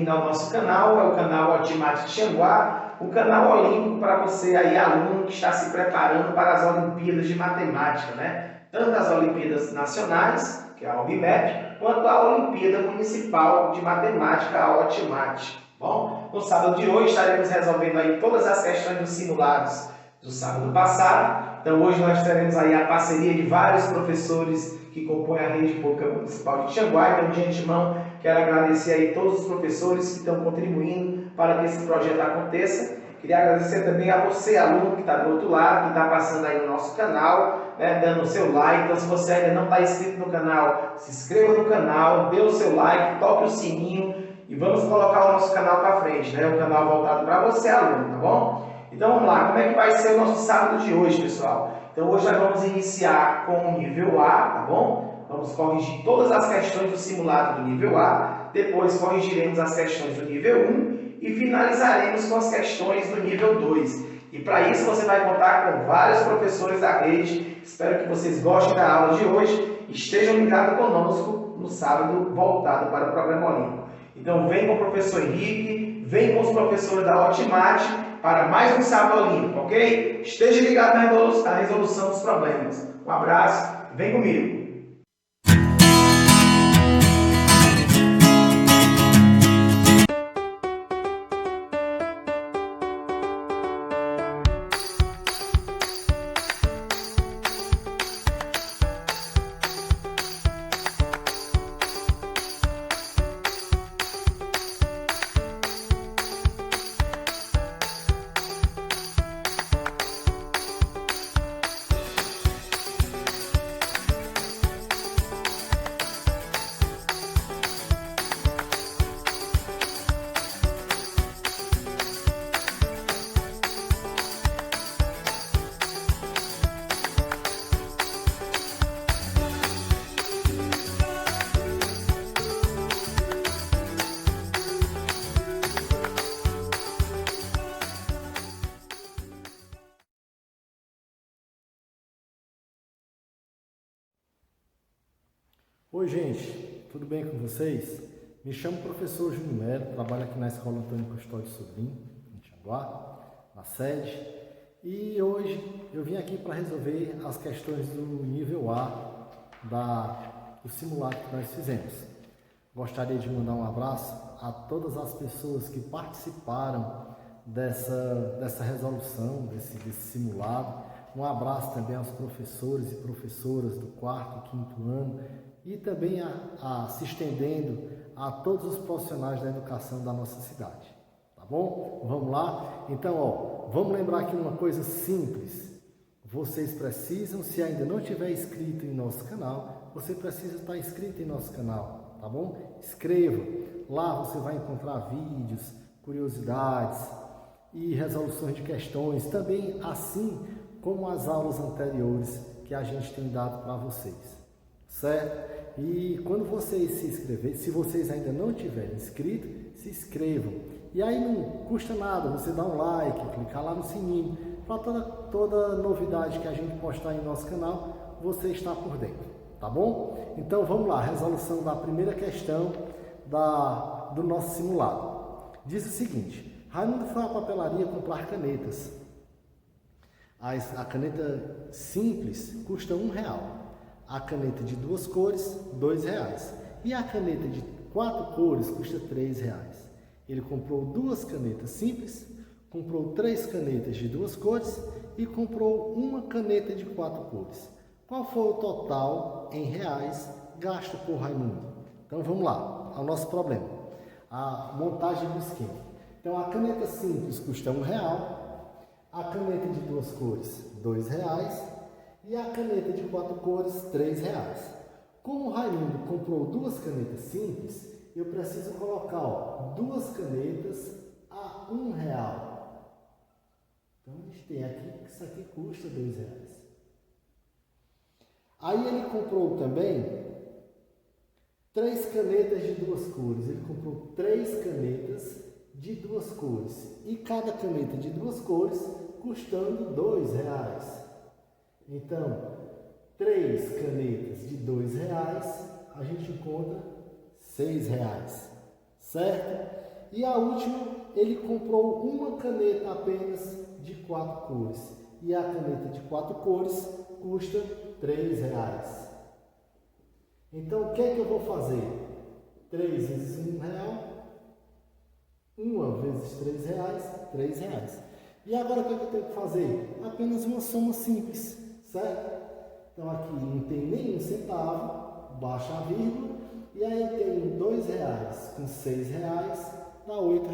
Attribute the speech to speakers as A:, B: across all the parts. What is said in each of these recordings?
A: bem-vindo ao nosso canal, é o canal Ultimate Tianguá, o canal olímpico para você aí, aluno que está se preparando para as Olimpíadas de Matemática, né? Tanto as Olimpíadas Nacionais, que é a OBMEP, quanto a Olimpíada Municipal de Matemática, a Ultimate. Bom, no sábado de hoje estaremos resolvendo aí todas as questões dos simulados do sábado passado. Então hoje nós teremos aí a parceria de vários professores que compõem a rede pública municipal de Tianguá. Então, de antemão, quero agradecer aí todos os professores que estão contribuindo para que esse projeto aconteça. Queria agradecer também a você, aluno, que está do outro lado, que está passando aí no nosso canal, né, dando o seu like. Então, se você ainda não está inscrito no canal, se inscreva no canal, dê o seu like, toque o sininho e vamos colocar o nosso canal para frente, né? Um canal voltado para você, aluno, tá bom? Então, vamos lá. Como é que vai ser o nosso sábado de hoje, pessoal? Então, hoje nós vamos iniciar com o nível A, tá bom? Vamos corrigir todas as questões do simulado do nível A, depois corrigiremos as questões do nível 1 e finalizaremos com as questões do nível 2. E para isso você vai contar com vários professores da rede. Espero que vocês gostem da aula de hoje e estejam ligados conosco no sábado voltado para o programa olímpico. Então vem com o professor Henrique, vem com os professores da Ultimate para mais um sábado olímpico, ok? Esteja ligado na resolução dos problemas. Um abraço, vem comigo!
B: Oi gente, tudo bem com vocês? Me chamo professor Júnior Melo, trabalho aqui na Escola Antônio Custódio Sobrinho, em Tianguá, na sede. E hoje eu vim aqui para resolver as questões do nível A do simulado que nós fizemos. Gostaria de mandar um abraço a todas as pessoas que participaram dessa resolução, desse simulado. Um abraço também aos professores e professoras do 4º e 5º ano e também se estendendo a todos os profissionais da educação da nossa cidade. Tá bom? Vamos lá? Então, vamos lembrar aqui uma coisa simples. Vocês precisam, se ainda não tiver inscrito em nosso canal, você precisa estar inscrito em nosso canal, tá bom? Inscreva. Lá você vai encontrar vídeos, curiosidades e resoluções de questões, também assim como as aulas anteriores que a gente tem dado para vocês, certo? E quando vocês se inscreverem, se vocês ainda não tiverem inscrito, se inscrevam. E aí não custa nada, você dá um like, clicar lá no sininho, para toda novidade que a gente postar em nosso canal, você está por dentro, tá bom? Então vamos lá, resolução da primeira questão do nosso simulado. Diz o seguinte: Raimundo foi à papelaria comprar canetas. A caneta simples custa R$1. A caneta de 2 cores, R$2. E a caneta de 4 cores custa R$3. Ele comprou 2 canetas simples, comprou 3 canetas de 2 cores e comprou uma caneta de 4 cores. Qual foi o total em reais gasto por Raimundo? Então vamos lá, ao nosso problema. A montagem do esquema. Então a caneta simples custa R$1. A caneta de 2 cores, R$2. E a caneta de 4 cores, R$3. Como o Raimundo comprou 2 canetas simples, eu preciso colocar 2 canetas a R$1. Então a gente tem aqui que isso aqui custa R$2. Aí ele comprou também 3 canetas de 2 cores. Ele comprou 3 canetas de 2 cores. E cada caneta de 2 cores custando R$2. Então, 3 canetas de R$2, a gente encontra R$6, certo? E a última, ele comprou uma caneta apenas de 4 cores. E a caneta de 4 cores custa R$3. Então, o que é que eu vou fazer? 3 vezes R$1, 1 vezes R$3, R$3. E agora, o que é que eu tenho que fazer? Apenas uma soma simples, certo? Então, aqui não tem nenhum centavo, baixa a vírgula, e aí eu tenho R$2 com R$6, dá R$8.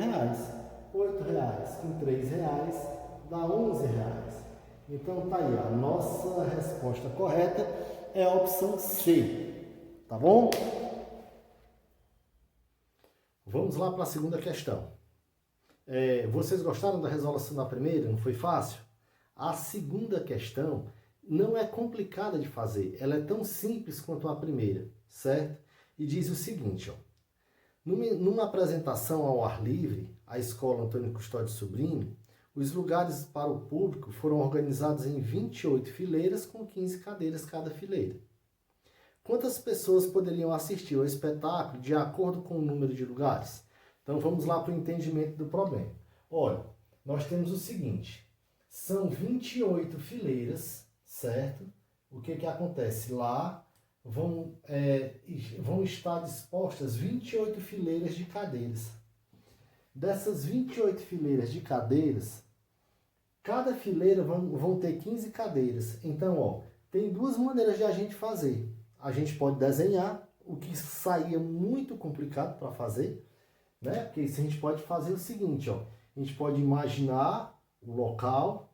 B: R$8 com R$3 dá R$11. Então, tá aí, a nossa resposta correta é a opção C. Tá bom? Vamos lá para a segunda questão. Vocês gostaram da resolução da primeira? Não foi fácil? A segunda questão não é complicada de fazer. Ela é tão simples quanto a primeira, certo? E diz o seguinte, ó. Numa apresentação ao ar livre, a Escola Antônio Custódio Sobrinho, os lugares para o público foram organizados em 28 fileiras com 15 cadeiras cada fileira. Quantas pessoas poderiam assistir ao espetáculo de acordo com o número de lugares? Então vamos lá para o entendimento do problema. Olha, nós temos o seguinte, são 28 fileiras, certo? O que acontece? Lá vão estar dispostas 28 fileiras de cadeiras. Dessas 28 fileiras de cadeiras, cada fileira vão ter 15 cadeiras. Então, ó, tem duas maneiras de a gente fazer. A gente pode desenhar, o que saía muito complicado para fazer, né? Porque isso a gente pode fazer o seguinte, ó. A gente pode imaginar o local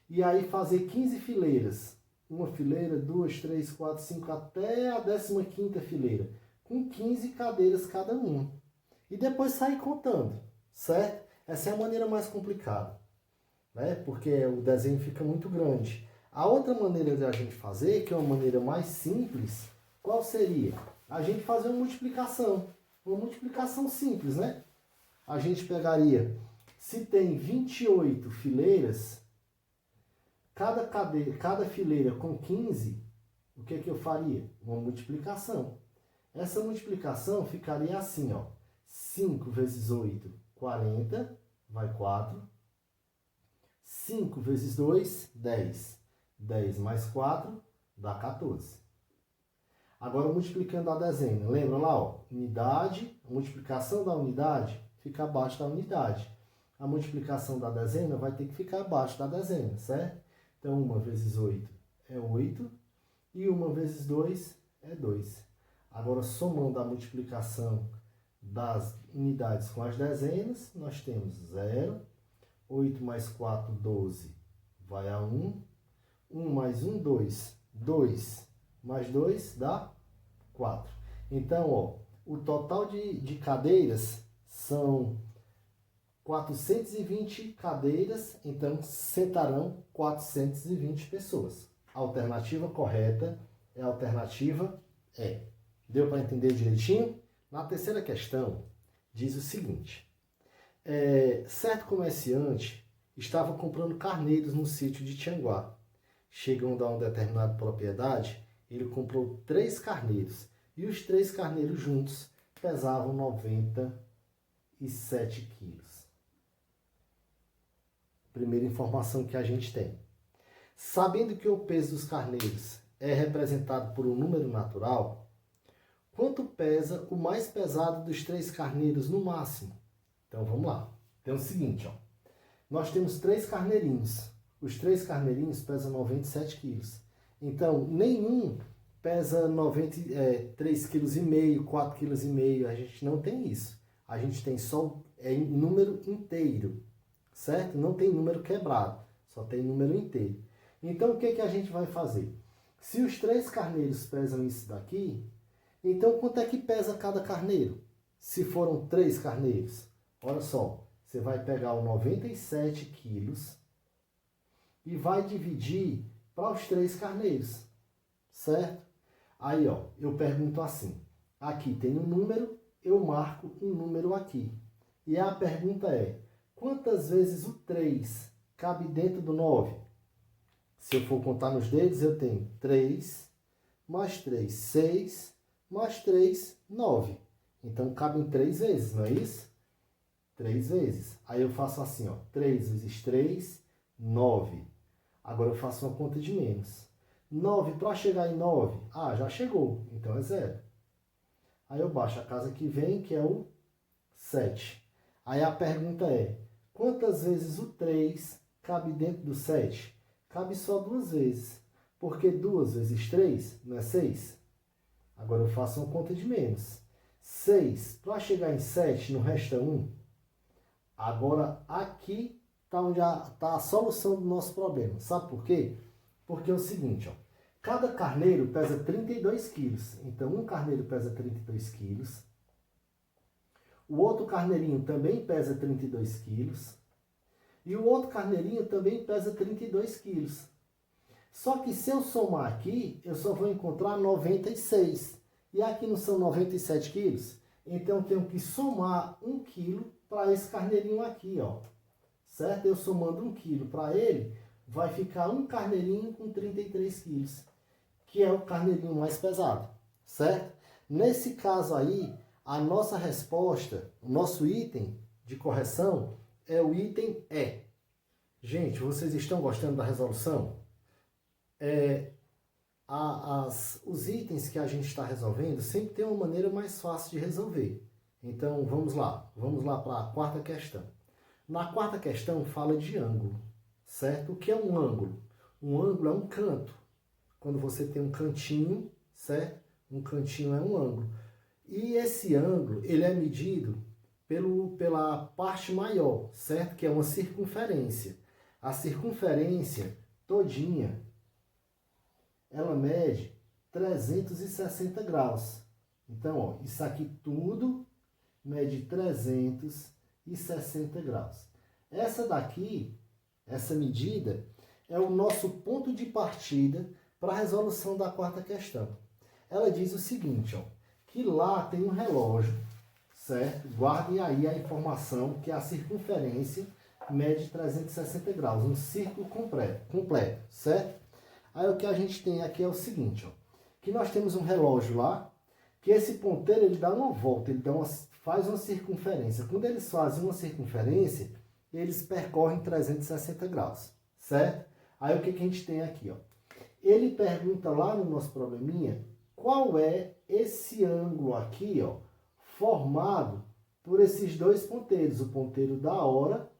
B: e aí fazer 15 fileiras. Uma fileira, 2, 3, 4, 5, até a 15ª fileira. Com 15 cadeiras cada uma. E depois sair contando, certo? Essa é a maneira mais complicada, né? Porque o desenho fica muito grande. A outra maneira de a gente fazer, que é uma maneira mais simples, qual seria? A gente fazer uma multiplicação simples, né? A gente pegaria, se tem 28 fileiras, cada fileira com 15, o que eu faria? Uma multiplicação. Essa multiplicação ficaria assim, ó. 5 vezes 8, 40, vai 4. 5 vezes 2, 10. 10 mais 4 dá 14. Agora, multiplicando a dezena, lembra lá, ó, unidade, a multiplicação da unidade fica abaixo da unidade. A multiplicação da dezena vai ter que ficar abaixo da dezena, certo? Então, 1 vezes 8 é 8 e 1 vezes 2 é 2. Agora, somando a multiplicação das unidades com as dezenas, nós temos 0, 8 mais 4, 12, vai a 1. 1 mais 1, 2. 2 mais 2 dá 4. Então, ó, o total de cadeiras são 420 cadeiras, então sentarão 420 pessoas. A alternativa correta é a alternativa E. Deu para entender direitinho? Na terceira questão, diz o seguinte. Certo comerciante estava comprando carneiros no sítio de Tianguá. Chegando a uma determinada propriedade, ele comprou 3 carneiros. E os 3 carneiros juntos pesavam 97 quilos. Primeira informação que a gente tem. Sabendo que o peso dos carneiros é representado por um número natural, quanto pesa o mais pesado dos 3 carneiros no máximo? Então vamos lá. Tem o seguinte, ó. Nós temos 3 carneirinhos. Os 3 carneirinhos pesam 97 quilos. Então, nenhum pesa 3,5 kg, 4,5 kg. A gente não tem isso. A gente tem só em número inteiro, certo? Não tem número quebrado, só tem número inteiro. Então, o que a gente vai fazer? Se os 3 carneiros pesam isso daqui, então quanto é que pesa cada carneiro? Se foram 3 carneiros, olha só, você vai pegar o 97 quilos e vai dividir para os 3 carneiros, certo? Aí, ó, eu pergunto assim, aqui tem um número, eu marco um número aqui. E a pergunta é, quantas vezes o 3 cabe dentro do 9? Se eu for contar nos dedos, eu tenho 3, mais 3, 6, mais 3, 9. Então, cabem 3 vezes, não é isso? 3 vezes. Aí eu faço assim, ó, 3 vezes 3, 9. Agora eu faço uma conta de menos. 9, para chegar em 9, já chegou, então é 0. Aí eu baixo a casa que vem, que é o 7. Aí a pergunta é, quantas vezes o 3 cabe dentro do 7? Cabe só 2 vezes, porque 2 vezes 3 não é 6? Agora eu faço uma conta de menos. 6, para chegar em 7, não resta 1? Agora aqui está onde está a solução do nosso problema. Sabe por quê? Porque é o seguinte, ó, cada carneiro pesa 32 quilos. Então um carneiro pesa 32 quilos. O outro carneirinho também pesa 32 quilos. E o outro carneirinho também pesa 32 quilos. Só que se eu somar aqui, eu só vou encontrar 96. E aqui não são 97 quilos? Então eu tenho que somar 1 quilo para esse carneirinho aqui, ó. Certo? Eu somando 1 quilo para ele, vai ficar um carneirinho com 33 quilos. Que é o carneirinho mais pesado. Certo? Nesse caso aí, a nossa resposta, o nosso item de correção é o item E. Gente, vocês estão gostando da resolução? Os itens que a gente está resolvendo sempre tem uma maneira mais fácil de resolver. Então, vamos lá para a quarta questão. Na quarta questão fala de ângulo, certo? O que é um ângulo? Um ângulo é um canto. Quando você tem um cantinho, certo? Um cantinho é um ângulo. E esse ângulo, ele é medido pela parte maior, certo? Que é uma circunferência. A circunferência todinha, ela mede 360 graus. Então, ó, isso aqui tudo mede 360 graus. Essa daqui, essa medida, é o nosso ponto de partida para a resolução da quarta questão. Ela diz o seguinte, ó, que lá tem um relógio, certo? Guardem aí a informação que a circunferência mede 360 graus, um círculo completo, certo? Aí o que a gente tem aqui é o seguinte, ó, que nós temos um relógio lá, que esse ponteiro ele dá uma volta, ele faz uma circunferência. Quando eles fazem uma circunferência, eles percorrem 360 graus, certo? Aí o que a gente tem aqui, ó? Ele pergunta lá no nosso probleminha, qual é esse ângulo aqui, ó, formado por esses dois ponteiros, o ponteiro da hora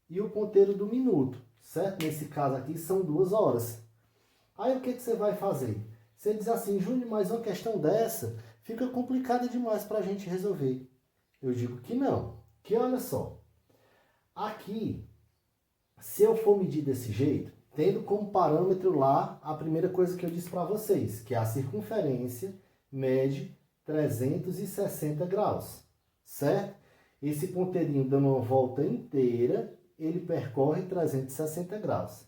B: e o ponteiro do minuto, certo? Nesse caso aqui são 2 horas. Aí o que você vai fazer? Você diz assim, Júnior, mas uma questão dessa fica complicada demais para a gente resolver. Eu digo que não, que olha só, aqui, se eu for medir desse jeito, tendo como parâmetro lá a primeira coisa que eu disse para vocês, que é a circunferência mede 360 graus, certo? Esse ponteirinho dando uma volta inteira, ele percorre 360 graus.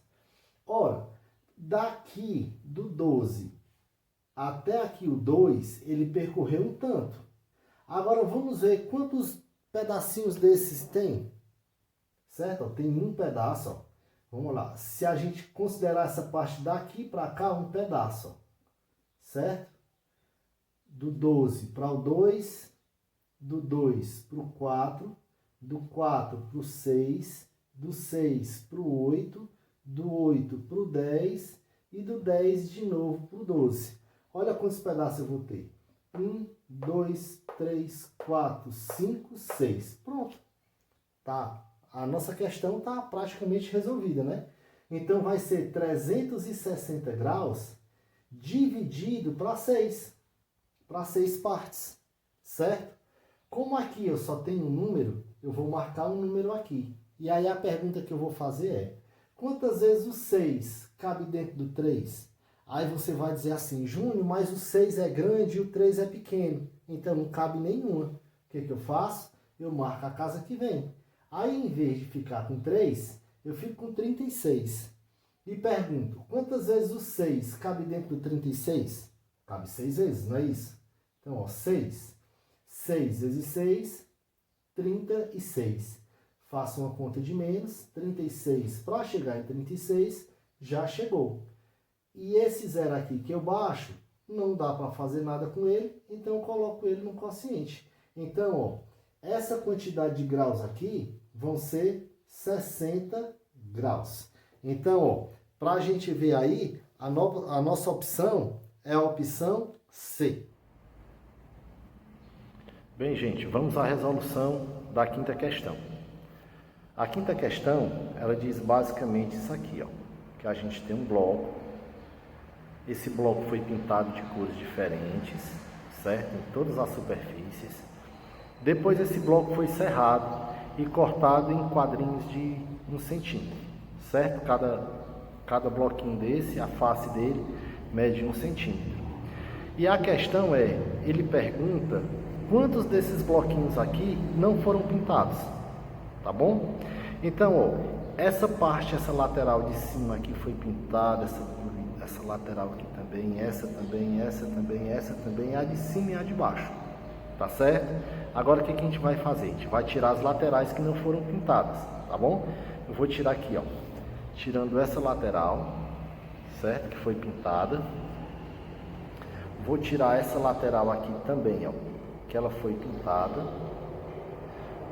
B: Ora, daqui do 12 até aqui o 2, ele percorreu um tanto. Agora vamos ver quantos pedacinhos desses tem. Certo? Ó, tem um pedaço, ó. Vamos lá. Se a gente considerar essa parte daqui para cá, um pedaço, ó. Certo? Do 12 para o 2, do 2 para o 4, do 4 para o 6, do 6 para o 8, do 8 para o 10 e do 10 de novo para o 12. Olha quantos pedaços eu vou ter. 1, 2, 3, 4, 5, 6. Pronto. Tá. A nossa questão está praticamente resolvida, né? Então vai ser 360 graus dividido para 6. Para 6 partes. Certo? Como aqui eu só tenho um número, eu vou marcar um número aqui. E aí a pergunta que eu vou fazer é, quantas vezes o 6 cabe dentro do 3? Aí você vai dizer assim, Júnior, mas o 6 é grande e o 3 é pequeno. Então não cabe nenhuma. O que eu faço? Eu marco a casa que vem. Aí em vez de ficar com 3, eu fico com 36. E pergunto, quantas vezes o 6 cabe dentro do 36? Cabe 6 vezes, não é isso? Então, ó, 6. 6 vezes 6, 36. Faço uma conta de menos, 36 para chegar em 36, já chegou. E esse zero aqui que eu baixo, não dá para fazer nada com ele, então eu coloco ele no quociente. Então, ó, essa quantidade de graus aqui vão ser 60 graus. Então, para a gente ver aí, a nossa opção é a opção C. Bem, gente, vamos à resolução da quinta questão. A quinta questão, ela diz basicamente isso aqui, ó, que a gente tem um bloco. Esse bloco foi pintado de cores diferentes, certo? Em todas as superfícies. Depois esse bloco foi serrado e cortado em quadrinhos de 1 centímetro, certo? Cada bloquinho desse, a face dele, mede 1 centímetro. E a questão é, ele pergunta quantos desses bloquinhos aqui não foram pintados, tá bom? Então, ó, essa parte, essa lateral de cima aqui foi pintada, essa lateral aqui também, essa também, essa também, essa também, a de cima e a de baixo, tá certo? Agora o que a gente vai fazer? A gente vai tirar as laterais que não foram pintadas, tá bom? Eu vou tirar aqui, ó, tirando essa lateral, certo? Que foi pintada. Vou tirar essa lateral aqui também, ó, que ela foi pintada.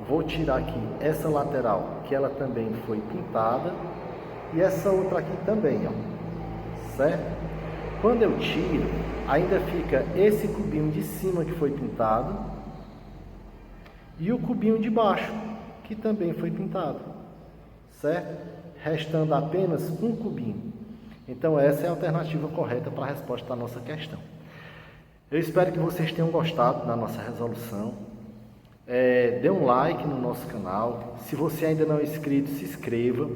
B: Vou tirar aqui essa lateral, que ela também foi pintada. E essa outra aqui também, ó, certo? Quando eu tiro, ainda fica esse cubinho de cima que foi pintado e o cubinho de baixo, que também foi pintado, certo? Restando apenas um cubinho. Então essa é a alternativa correta para a resposta da nossa questão. Eu espero que vocês tenham gostado da nossa resolução. Dê um like no nosso canal. Se você ainda não é inscrito, se inscreva,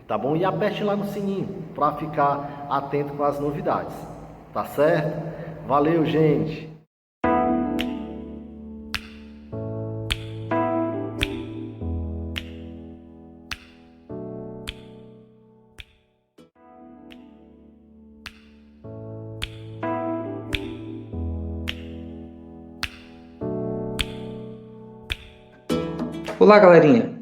B: tá bom? E aperte lá no sininho para ficar atento com as novidades, tá certo? Valeu, gente!
C: Olá, galerinha.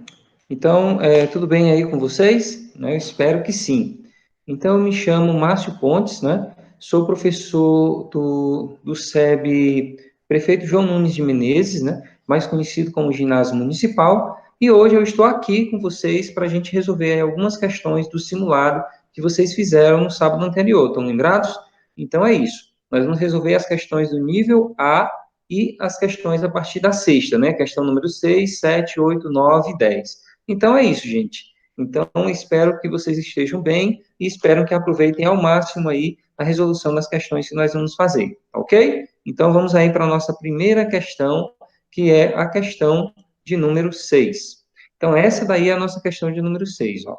C: Então, tudo bem aí com vocês? Eu espero que sim. Então, eu me chamo Márcio Pontes, né? Sou professor do SEB Prefeito João Nunes de Menezes, né? Mais conhecido como Ginásio Municipal. E hoje eu estou aqui com vocês para a gente resolver algumas questões do simulado que vocês fizeram no sábado anterior. Estão lembrados? Então, é isso. Nós vamos resolver as questões do nível A e as questões a partir da sexta, né? Questão número 6, 7, 8, 9 e 10. Então, é isso, gente. Então, espero que vocês estejam bem e espero que aproveitem ao máximo aí a resolução das questões que nós vamos fazer, ok? Então, vamos aí para a nossa primeira questão, que é a questão de número 6. Então, essa daí é a nossa questão de número 6, ó.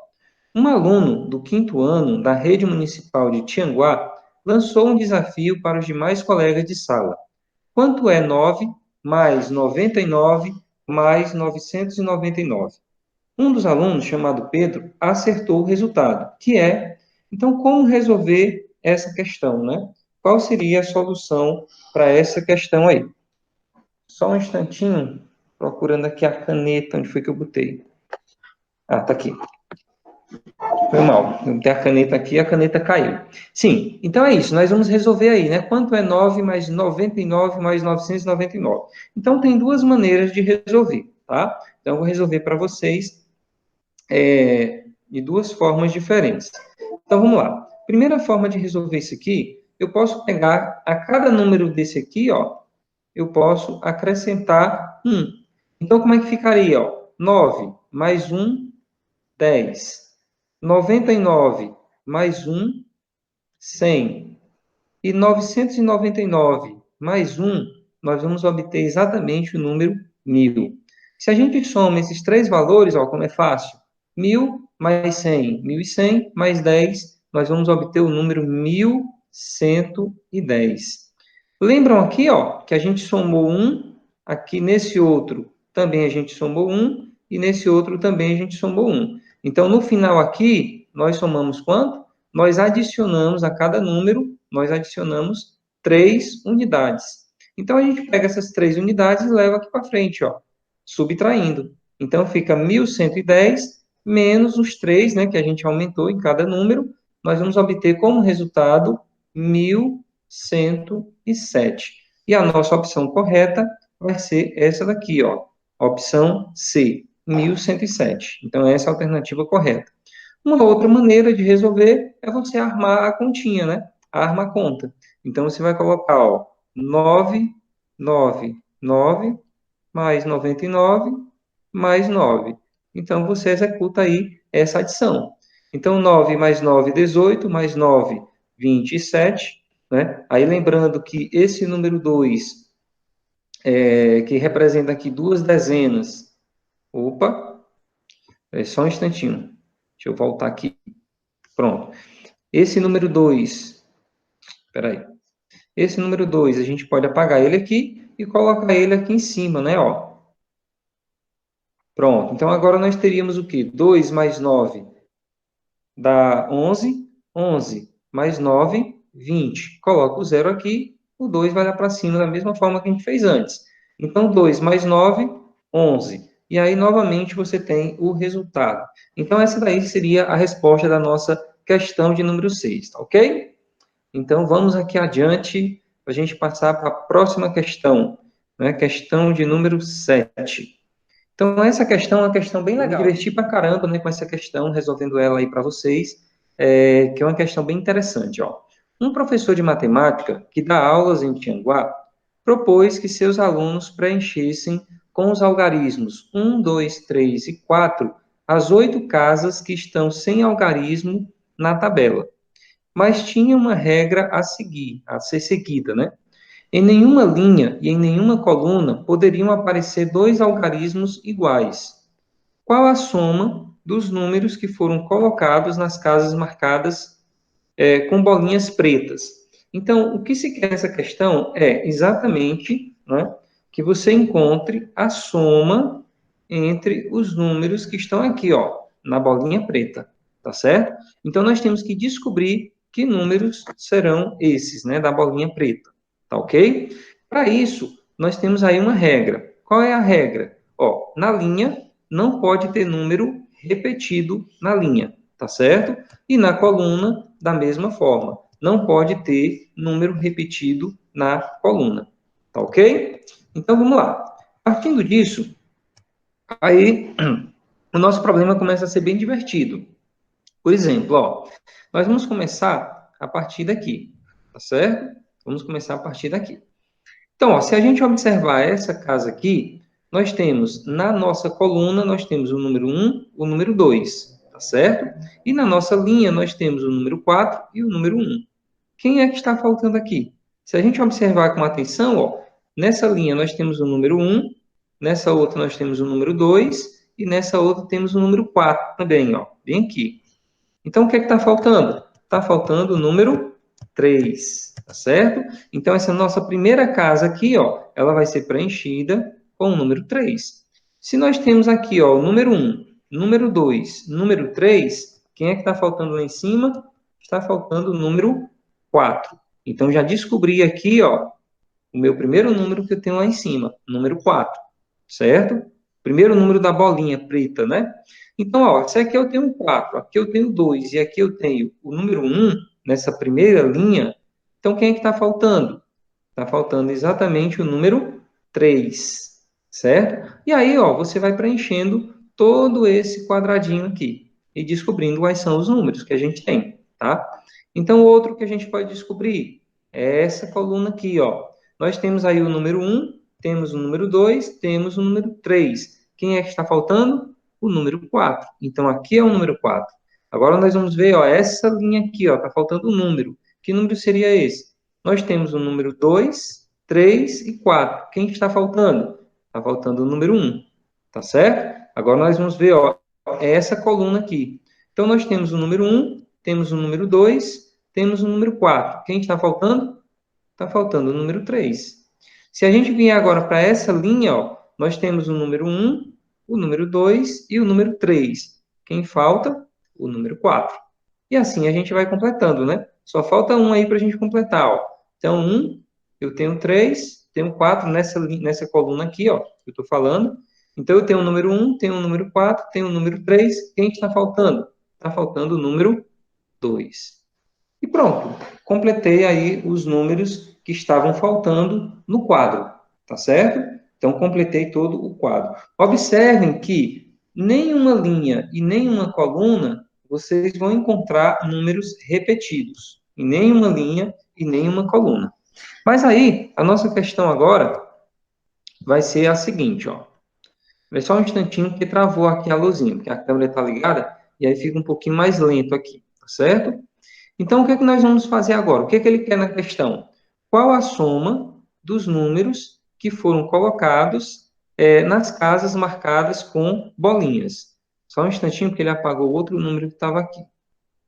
C: Um aluno do 5º ano da Rede Municipal de Tianguá lançou um desafio para os demais colegas de sala. Quanto é 9 mais 99 mais 999? Um dos alunos, chamado Pedro, acertou o resultado, que é, então, como resolver essa questão, né? Qual seria a solução para essa questão aí? Só um instantinho, procurando aqui a caneta, onde foi que eu botei? Ah, tá aqui. Foi mal, eu botei a caneta aqui, a caneta caiu. Sim, então é isso, nós vamos resolver aí, né? Quanto é 9 mais 99 mais 999? Então, tem duas maneiras de resolver, tá? Então, eu vou resolver para vocês de duas formas diferentes. Então, vamos lá. Primeira forma de resolver isso aqui, eu posso pegar a cada número desse aqui, ó, eu posso acrescentar 1. Então, como é que ficaria, ó? 9 mais 1, 10. 99 mais 1, 100. E 999 mais 1, nós vamos obter exatamente o número 1000. Se a gente soma esses três valores, ó, como é fácil, 1000 mais 100, 1100 mais 10, nós vamos obter o número 1110. Lembram aqui, ó, que a gente somou 1, aqui nesse outro também a gente somou 1, e nesse outro também a gente somou 1. Então, no final aqui, nós somamos quanto? Nós adicionamos a cada número, nós adicionamos 3 unidades. Então, a gente pega essas 3 unidades e leva aqui para frente, ó, subtraindo. Então, fica 1110 menos os 3, né, que a gente aumentou em cada número, nós vamos obter como resultado 1107. E a nossa opção correta vai ser essa daqui, ó, Opção C, 1.107. Então, essa é a alternativa correta. Uma outra maneira de resolver é você armar a continha, né? Arma a conta. Então, você vai colocar, ó, 9, 9, 9, mais 99, mais 9. Então, você executa aí essa adição. Então, 9 mais 9, 18, mais 9, 27, né? Aí, lembrando que esse número 2, que representa aqui duas dezenas. Opa, só um instantinho. Deixa eu voltar aqui. Pronto. Esse número 2, espera aí. Esse número 2, a gente pode apagar ele aqui e colocar ele aqui em cima, né, ó. Pronto. Então, agora nós teríamos o quê? 2 mais 9 dá 11. 11 mais 9, 20. Coloca o zero aqui, o 2 vai lá para cima da mesma forma que a gente fez antes. Então, 2 mais 9, 11. E aí, novamente, você tem o resultado. Então, essa daí seria a resposta da nossa questão de número 6, tá ok? Então, vamos aqui adiante para a gente passar para a próxima questão, né? Questão de número 7. Então, essa questão é uma questão bem legal. Eu me diverti pra caramba, né, com essa questão, resolvendo ela aí para vocês, que é uma questão bem interessante, ó. Um professor de matemática que dá aulas em Tianguá propôs que seus alunos preenchessem com os algarismos 1, 2, 3 e 4 as 8 casas que estão sem algarismo na tabela. Mas tinha uma regra a seguir, a ser seguida, né? Em nenhuma linha e em nenhuma coluna poderiam aparecer dois algarismos iguais. Qual a soma dos números que foram colocados nas casas marcadas com bolinhas pretas? Então, o que se quer nessa questão é exatamente, né, que você encontre a soma entre os números que estão aqui, ó, na bolinha preta, tá certo? Então, nós temos que descobrir que números serão esses, né, da bolinha preta, tá ok? Para isso, nós temos aí uma regra. Qual é a regra? Ó, na linha, não pode ter número repetido na linha, tá certo? E na coluna, da mesma forma, não pode ter número repetido na coluna, tá ok? Então, vamos lá. Partindo disso, aí o nosso problema começa a ser bem divertido. Por exemplo, ó, nós vamos começar a partir daqui, tá certo? Vamos começar a partir daqui. Então, ó, se a gente observar essa casa aqui, nós temos, na nossa coluna, nós temos o número 1, o número 2, tá certo? E na nossa linha, nós temos o número 4 e o número 1. Quem é que está faltando aqui? Se a gente observar com atenção, ó, nessa linha nós temos o número 1, nessa outra nós temos o número 2, e nessa outra temos o número 4 também, ó, bem aqui. Então, o que é que está faltando? Está faltando o número 3, tá certo? Então, essa nossa primeira casa aqui, ó, ela vai ser preenchida com o número 3. Se nós temos aqui, ó, o número 1, número 2, número 3, quem é que está faltando lá em cima? Está faltando o número 4. Então, já descobri aqui, ó, o meu primeiro número que eu tenho lá em cima, número 4, certo? Primeiro número da bolinha preta, né? Então, ó, se aqui eu tenho 4, aqui eu tenho 2 e aqui eu tenho o número 1 nessa primeira linha, então quem é que está faltando? Está faltando exatamente o número 3, certo? E aí, ó, você vai preenchendo todo esse quadradinho aqui e descobrindo quais são os números que a gente tem, tá? Então, outro que a gente pode descobrir é essa coluna aqui, ó. Nós temos aí o número 1, temos o número 2, temos o número 3. Quem é que está faltando? O número 4. Então, aqui é o número 4. Agora, nós vamos ver, ó, essa linha aqui, ó, está faltando um número. Que número seria esse? Nós temos o número 2, 3 e 4. Quem está faltando? Está faltando o número 1, tá certo? Agora, nós vamos ver, ó, essa coluna aqui. Então, nós temos o número 1, temos o número 2, temos o número 4. Quem está faltando? Está faltando o número 3. Se a gente vier agora para essa linha, ó, nós temos o número 1, o número 2 e o número 3. Quem falta? O número 4. E assim a gente vai completando, né? Só falta um aí para a gente completar, ó. Então, 1, eu tenho 3, tenho 4 nessa coluna aqui, ó, que eu estou falando. Então, eu tenho o número 1, tenho o número 4, tenho o número 3. Quem está faltando? Está faltando o número 2. E pronto, completei aí os números que estavam faltando no quadro, tá certo? Então, completei todo o quadro. Observem que nenhuma linha e nenhuma coluna vocês vão encontrar números repetidos. Em nenhuma linha e nenhuma coluna. Mas aí, a nossa questão agora vai ser a seguinte, ó. Vê só um instantinho que travou aqui a luzinha, porque a câmera está ligada e aí fica um pouquinho mais lento aqui, tá certo? Então, o que é que nós vamos fazer agora? O que é que ele quer na questão? Qual a soma dos números que foram colocados nas casas marcadas com bolinhas? Só um instantinho, porque ele apagou outro número que estava aqui.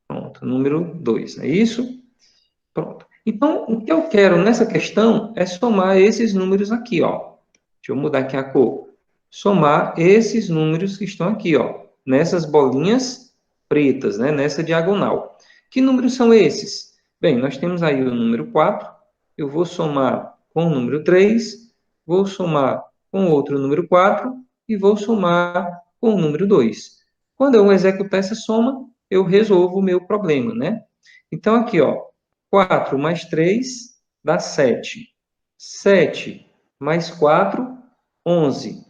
C: Pronto, número 2, é isso? Pronto. Então, o que eu quero nessa questão é somar esses números aqui, ó. Deixa eu mudar aqui a cor. Somar esses números que estão aqui, ó, nessas bolinhas pretas, né, nessa diagonal. Que números são esses? Bem, nós temos aí o número 4, eu vou somar com o número 3, vou somar com outro número 4 e vou somar com o número 2. Quando eu executar essa soma, eu resolvo o meu problema, né? Então, aqui, ó, 4 mais 3 dá 7. 7 mais 4, 11.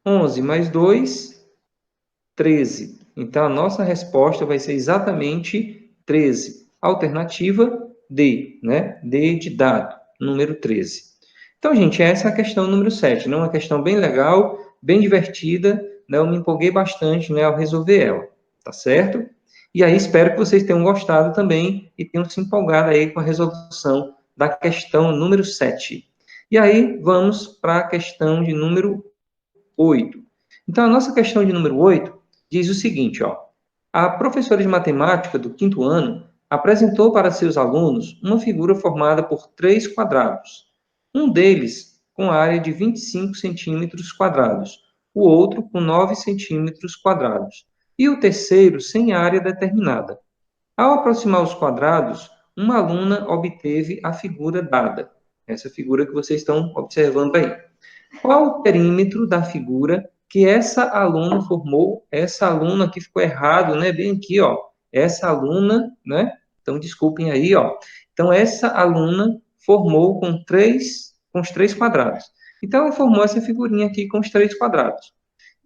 C: 11 mais 2, 13. Então, a nossa resposta vai ser exatamente 13. Alternativa D, né? D de dado, número 13. Então, gente, essa é a questão número 7, né? Uma questão bem legal, bem divertida, né? Eu me empolguei bastante, né, ao resolver ela, tá certo? E aí, espero que vocês tenham gostado também e tenham se empolgado aí com a resolução da questão número 7. E aí, vamos para a questão de número 8. Então, a nossa questão de número 8 diz o seguinte, ó. A professora de matemática do 5º ano apresentou para seus alunos uma figura formada por 3 quadrados. Um deles com área de 25 centímetros quadrados, o outro com 9 centímetros quadrados, e o terceiro sem área determinada. Ao aproximar os quadrados, uma aluna obteve a figura dada. Essa figura que vocês estão observando aí. Qual o perímetro da figura que essa aluna formou? Essa aluna aqui ficou errado, né? Bem aqui, ó. Essa aluna, né? Então, desculpem aí, ó. Então, essa aluna formou com os 3 quadrados. Então, ela formou essa figurinha aqui com os 3 quadrados.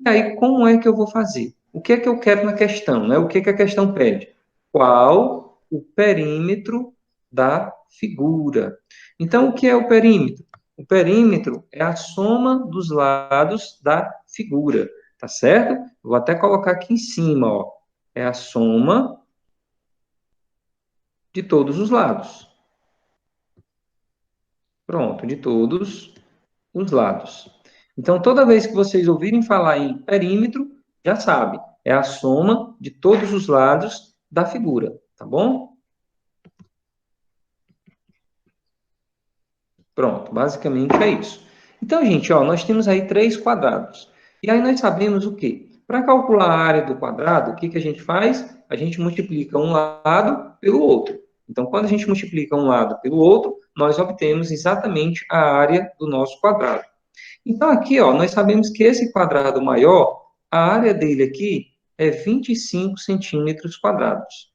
C: E aí, como é que eu vou fazer? O que é que eu quero na questão, né? O que é que a questão pede? Qual o perímetro da figura? Então, o que é o perímetro? O perímetro é a soma dos lados da figura, tá certo? Vou até colocar aqui em cima, ó. É a soma de todos os lados. Pronto, de todos os lados. Então, toda vez que vocês ouvirem falar em perímetro, já sabe, é a soma de todos os lados da figura, tá bom? Pronto, basicamente é isso. Então, gente, ó, nós temos aí 3 quadrados. E aí nós sabemos o quê? Para calcular a área do quadrado, o que que a gente faz? A gente multiplica um lado pelo outro. Então, quando a gente multiplica um lado pelo outro, nós obtemos exatamente a área do nosso quadrado. Então, aqui, ó, nós sabemos que esse quadrado maior, a área dele aqui é 25 centímetros quadrados.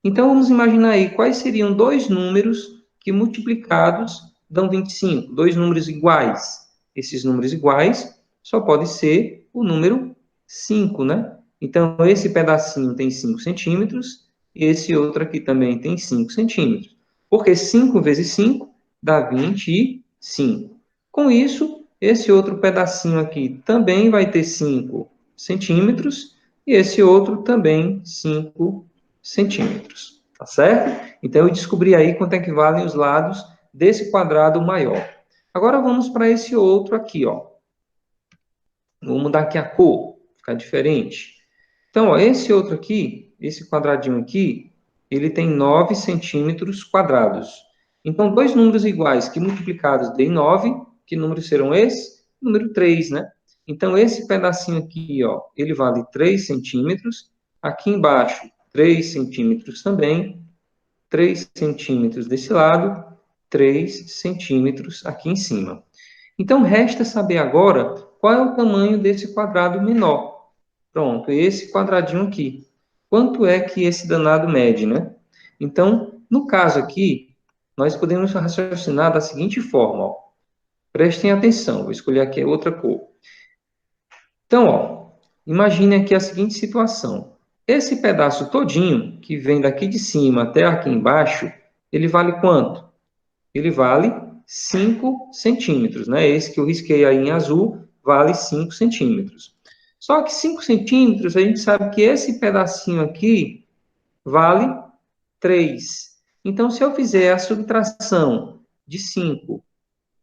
C: Então, vamos imaginar aí quais seriam dois números que multiplicados dão 25, dois números iguais. Esses números iguais só pode ser o número 5, né? Então, esse pedacinho tem 5 centímetros e esse outro aqui também tem 5 centímetros. Porque 5 vezes 5 dá 25. Com isso, esse outro pedacinho aqui também vai ter 5 centímetros e esse outro também 5 centímetros, tá certo? Então, eu descobri aí quanto é que valem os lados desse quadrado maior. Agora, vamos para esse outro aqui, ó. Vou mudar aqui a cor, ficar diferente. Então, ó, esse outro aqui, esse quadradinho aqui, ele tem 9 centímetros quadrados. Então, dois números iguais que multiplicados deem 9, que números serão esses? Número 3, né? Então, esse pedacinho aqui, ó, ele vale 3 centímetros. Aqui embaixo, 3 centímetros também. 3 centímetros desse lado, 3 centímetros aqui em cima. Então, resta saber agora qual é o tamanho desse quadrado menor. Pronto, esse quadradinho aqui. Quanto é que esse danado mede, né? Então, no caso aqui, nós podemos raciocinar da seguinte forma, ó. Prestem atenção, vou escolher aqui outra cor. Então, ó, imagine aqui a seguinte situação. Esse pedaço todinho, que vem daqui de cima até aqui embaixo, ele vale quanto? Ele vale 5 centímetros, né? Esse que eu risquei aí em azul vale 5 centímetros. Só que 5 centímetros, a gente sabe que esse pedacinho aqui vale 3. Então, se eu fizer a subtração de 5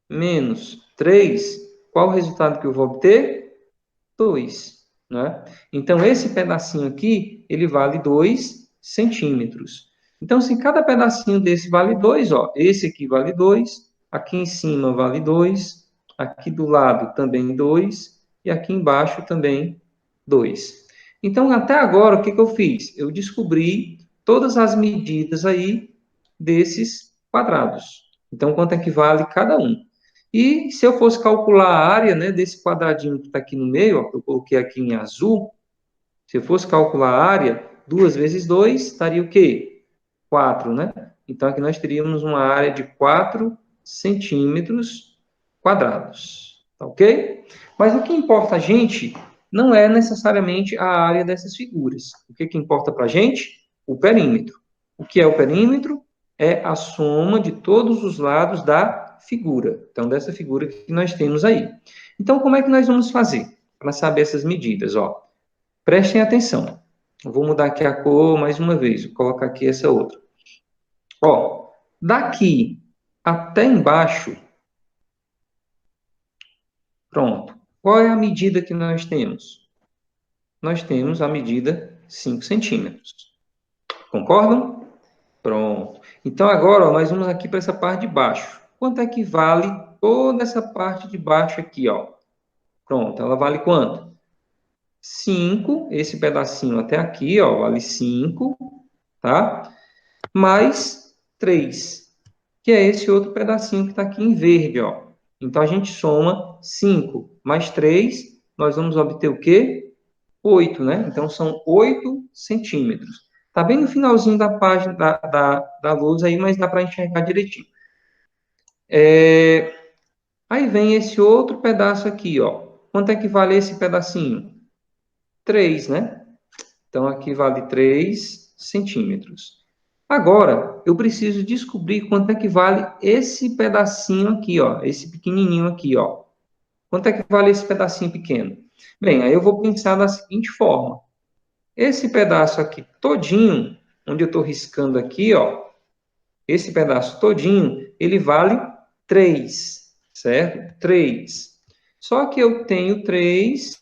C: menos 3, qual o resultado que eu vou obter? 2, né? Então, esse pedacinho aqui, ele vale 2 centímetros. Então, se cada pedacinho desse vale 2, ó, esse aqui vale 2, aqui em cima vale 2, aqui do lado também 2, e aqui embaixo também 2. Então, até agora, o que eu fiz? Eu descobri todas as medidas aí desses quadrados. Então, quanto é que vale cada um? E se eu fosse calcular a área, né, desse quadradinho que está aqui no meio, ó, que eu coloquei aqui em azul, se eu fosse calcular a área, 2 vezes 2 daria o quê? 4, né? Então, aqui nós teríamos uma área de 4 centímetros quadrados, tá ok? Mas o que importa a gente não é necessariamente a área dessas figuras. O que importa para a gente? O perímetro. O que é o perímetro? É a soma de todos os lados da figura. Então, dessa figura que nós temos aí. Então, como é que nós vamos fazer para saber essas medidas? Ó, prestem atenção. Eu vou mudar aqui a cor mais uma vez. Vou colocar aqui essa outra. Ó, daqui até embaixo, pronto. Qual é a medida que nós temos? Nós temos a medida 5 centímetros. Concordam? Pronto. Então, agora, ó, nós vamos aqui para essa parte de baixo. Quanto é que vale toda essa parte de baixo aqui, ó? Pronto, ela vale quanto? 5, esse pedacinho até aqui, ó, vale 5, tá? Mais 3, que é esse outro pedacinho que está aqui em verde, ó. Então, a gente soma 5 mais 3, nós vamos obter o quê? 8, né? Então, são 8 centímetros. Tá bem no finalzinho da página da lousa aí, mas dá para enxergar direitinho. Aí vem esse outro pedaço aqui, ó. Quanto é que vale esse pedacinho? 3, né? Então, aqui vale 3 centímetros. Agora, eu preciso descobrir quanto é que vale esse pedacinho aqui, ó. Esse pequenininho aqui, ó. Quanto é que vale esse pedacinho pequeno? Bem, aí eu vou pensar da seguinte forma. Esse pedaço aqui todinho, onde eu estou riscando aqui, ó. Esse pedaço todinho, ele vale 3, certo? 3. Só que eu tenho 3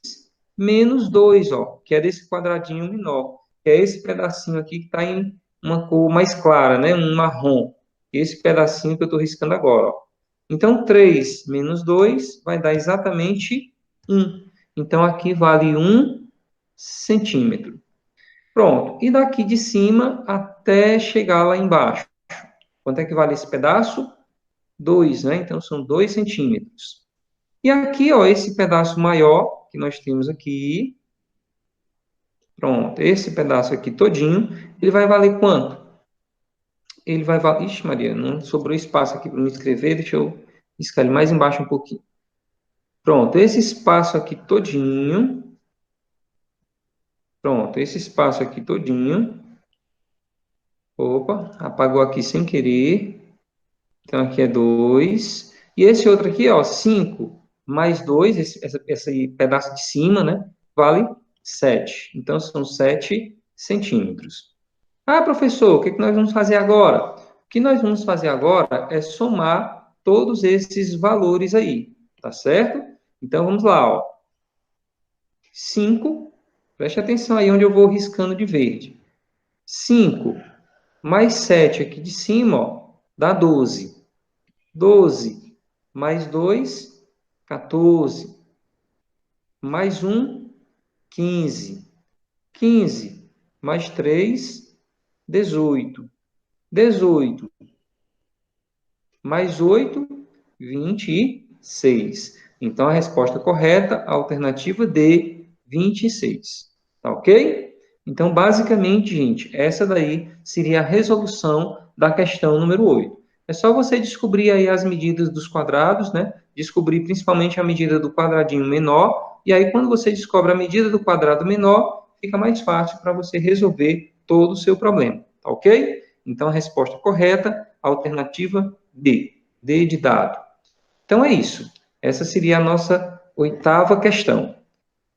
C: menos 2, ó, que é desse quadradinho menor, que é esse pedacinho aqui que está em uma cor mais clara, né? Um marrom. Esse pedacinho que eu estou riscando agora, ó. Então, 3 menos 2 vai dar exatamente 1. Então, aqui vale 1 centímetro. Pronto. E daqui de cima até chegar lá embaixo. Quanto é que vale esse pedaço? 2, né? Então, são 2 centímetros. E aqui, ó, esse pedaço maior que nós temos aqui, pronto, esse pedaço aqui todinho, ele vai valer quanto? Ele vai valer... Ixi, Maria, não sobrou espaço aqui para me escrever, deixa eu riscar ele mais embaixo um pouquinho. Pronto, esse espaço aqui todinho, pronto, esse espaço aqui todinho, opa, apagou aqui sem querer, então aqui é 2, e esse outro aqui, ó, 5 mais 2, esse pedaço de cima, né, vale 7. Então, são 7 centímetros. Ah, professor, o que nós vamos fazer agora? O que nós vamos fazer agora é somar todos esses valores aí, tá certo? Então, vamos lá, ó. 5, preste atenção aí onde eu vou riscando de verde. 5 mais 7 aqui de cima, ó, dá 12. 12 mais 2, 14. Mais 1, 15. 15 mais 3, 18. 18 mais 8, 26. Então, a resposta correta, a alternativa D, 26. Tá ok? Então, basicamente, gente, essa daí seria a resolução da questão número 8. É só você descobrir aí as medidas dos quadrados, né? Descobrir principalmente a medida do quadradinho menor, e aí quando você descobre a medida do quadrado menor, fica mais fácil para você resolver todo o seu problema, tá ok? Então, a resposta correta, alternativa D. D de dado. Então, é isso. Essa seria a nossa 8ª questão.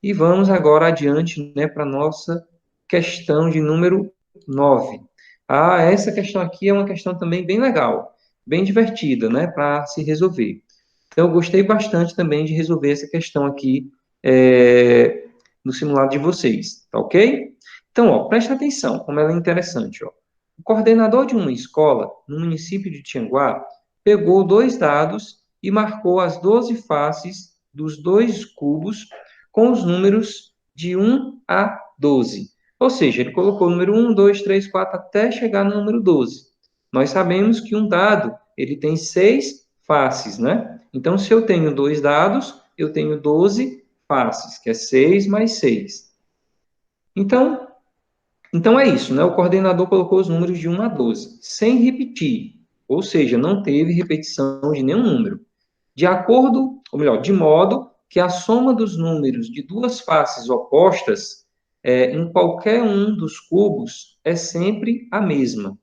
C: E vamos agora adiante, né, para a nossa questão de número 9. Ah, essa questão aqui é uma questão também bem legal, bem divertida, né, para se resolver. Então, eu gostei bastante também de resolver essa questão aqui no simulado de vocês, tá ok? Então, ó, presta atenção, como ela é interessante, ó. O coordenador de uma escola no município de Tianguá pegou 2 dados e marcou as 12 faces dos 2 cubos com os números de 1 a 12. Ou seja, ele colocou o número 1, 2, 3, 4 até chegar no número 12. Nós sabemos que um dado, ele tem 6 faces, né? Então, se eu tenho 2 dados, eu tenho 12 faces, que é 6 mais 6. Então é isso, né? O coordenador colocou os números de 1 a 12, sem repetir. Ou seja, não teve repetição de nenhum número. De acordo, ou melhor, de modo que a soma dos números de 2 faces opostas em qualquer um dos cubos é sempre a mesma.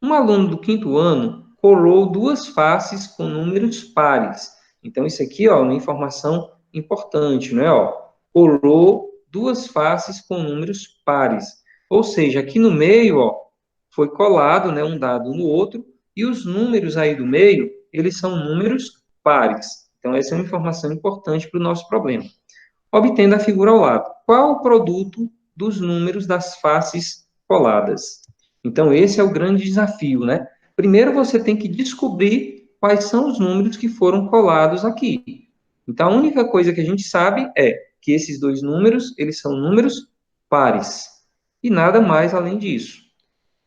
C: Um aluno do 5º ano colou 2 faces com números pares. Então, isso aqui ó, é uma informação importante, né? Ó, colou 2 faces com números pares. Ou seja, aqui no meio ó, foi colado, né, um dado no outro, e os números aí do meio, eles são números pares. Então, essa é uma informação importante para o nosso problema. Obtendo a figura ao lado. Qual o produto dos números das faces coladas? Então, esse é o grande desafio, né? Primeiro, você tem que descobrir quais são os números que foram colados aqui. Então, a única coisa que a gente sabe é que esses 2 números, eles são números pares. E nada mais além disso.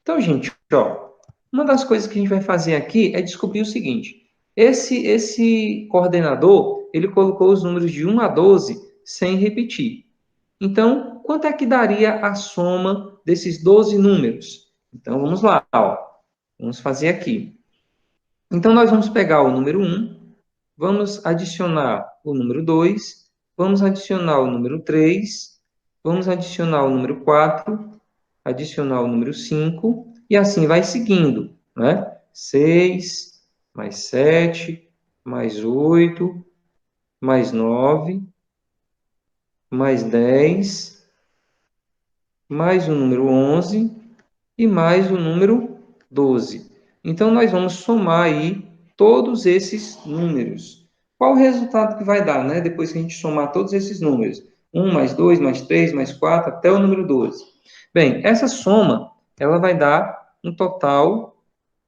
C: Então, gente, ó, uma das coisas que a gente vai fazer aqui é descobrir o seguinte. Esse coordenador, ele colocou os números de 1 a 12 sem repetir. Então, quanto é que daria a soma desses 12 números? Então, vamos lá, ó. Vamos fazer aqui. Então, nós vamos pegar o número 1, vamos adicionar o número 2, vamos adicionar o número 3, vamos adicionar o número 4, adicionar o número 5, e assim vai seguindo, né? 6, mais 7, mais 8, mais 9, mais 10, mais o número 11 e mais o número 12. Então, nós vamos somar aí todos esses números. Qual o resultado que vai dar, né? Depois que a gente somar todos esses números. 1 mais 2, mais 3, mais 4, até o número 12. Bem, essa soma, ela vai dar um total...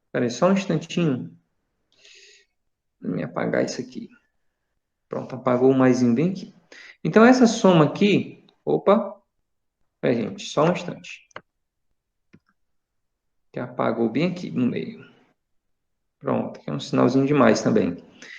C: Espera aí, só um instantinho. Vou me apagar isso aqui. Pronto, apagou o maisinho bem aqui. Então, essa soma aqui... Opa! Gente, só um instante. Que apagou bem aqui no meio. Pronto, aqui é um sinalzinho de mais também.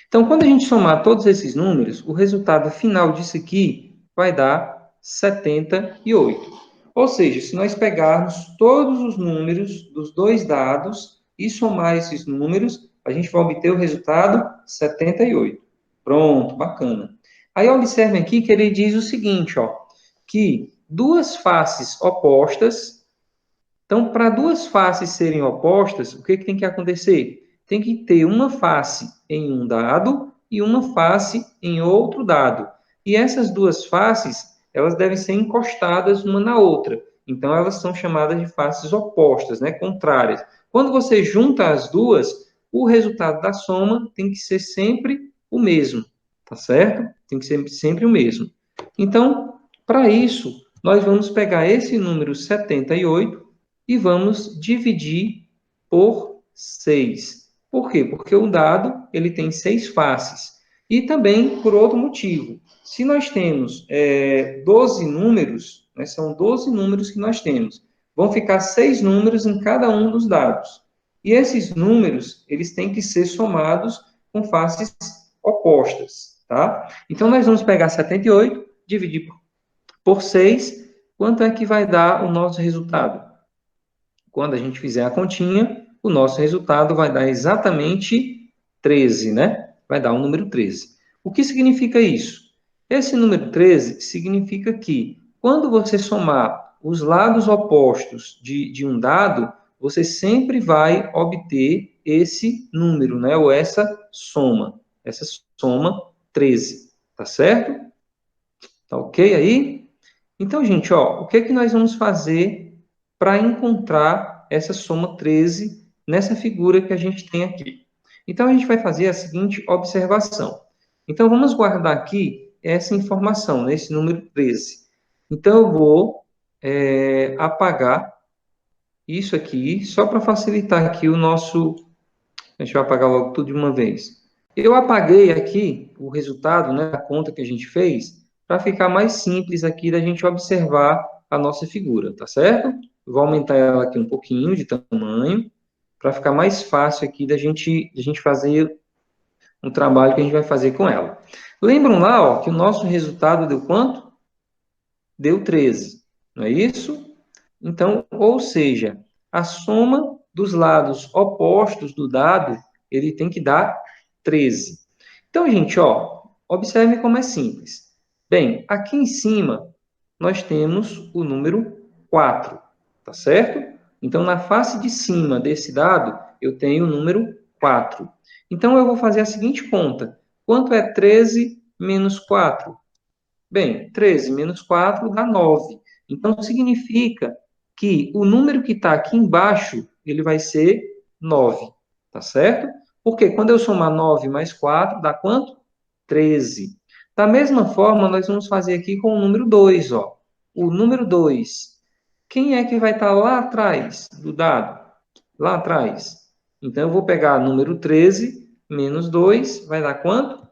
C: Então, quando a gente somar todos esses números, o resultado final disso aqui vai dar 78. Ou seja, se nós pegarmos todos os números dos 2 dados e somar esses números, a gente vai obter o resultado 78. Pronto, bacana. Aí, observem aqui que ele diz o seguinte, ó, que 2 faces opostas. Então, para 2 faces serem opostas, o que tem que acontecer? Tem que ter uma face em um dado e uma face em outro dado. E essas 2 faces, elas devem ser encostadas uma na outra. Então, elas são chamadas de faces opostas, né? Contrárias. Quando você junta as duas, o resultado da soma tem que ser sempre o mesmo, tá certo? Tem que ser sempre o mesmo. Então, para isso, nós vamos pegar esse número 78 e vamos dividir por 6. Por quê? Porque o dado ele tem 6 faces. E também por outro motivo. Se nós temos 12 números, né, são 12 números que nós temos, vão ficar 6 números em cada um dos dados. E esses números, eles têm que ser somados com faces opostas, tá? Então, nós vamos pegar 78, dividir por 6, quanto é que vai dar o nosso resultado? Quando a gente fizer a continha, o nosso resultado vai dar exatamente 13, né? Vai dar o número 13. O que significa isso? Esse número 13 significa que, quando você somar os lados opostos de um dado, você sempre vai obter esse número, né? Ou essa soma 13, tá certo? Tá ok aí? Então, gente, ó, o que é que nós vamos fazer para encontrar essa soma 13 nessa figura que a gente tem aqui? Então, a gente vai fazer a seguinte observação. Então, vamos guardar aqui essa informação, né, esse número 13. Então, eu vou apagar isso aqui, só para facilitar aqui o nosso... A gente vai apagar logo tudo de uma vez. Eu apaguei aqui o resultado, né, da conta que a gente fez, para ficar mais simples aqui da gente observar a nossa figura, tá certo? Eu vou aumentar ela aqui um pouquinho de tamanho, para ficar mais fácil aqui da gente fazer um trabalho que a gente vai fazer com ela. Lembram lá, ó, que o nosso resultado deu quanto? Deu 13, não é isso? Então, ou seja, a soma dos lados opostos do dado, ele tem que dar 13. Então, gente, ó, observe como é simples. Bem, aqui em cima, nós temos o número 4, tá certo? Então, na face de cima desse dado, eu tenho o número 4. Então, eu vou fazer a seguinte conta. Quanto é 13 menos 4? Bem, 13 menos 4 dá 9. Então, significa que o número que está aqui embaixo, ele vai ser 9, tá certo? Porque quando eu somar 9 mais 4, dá quanto? 13. Da mesma forma, nós vamos fazer aqui com o número 2, ó. O número 2, quem é que vai estar lá atrás do dado? Lá atrás. Então, eu vou pegar o número 13 menos 2, vai dar quanto?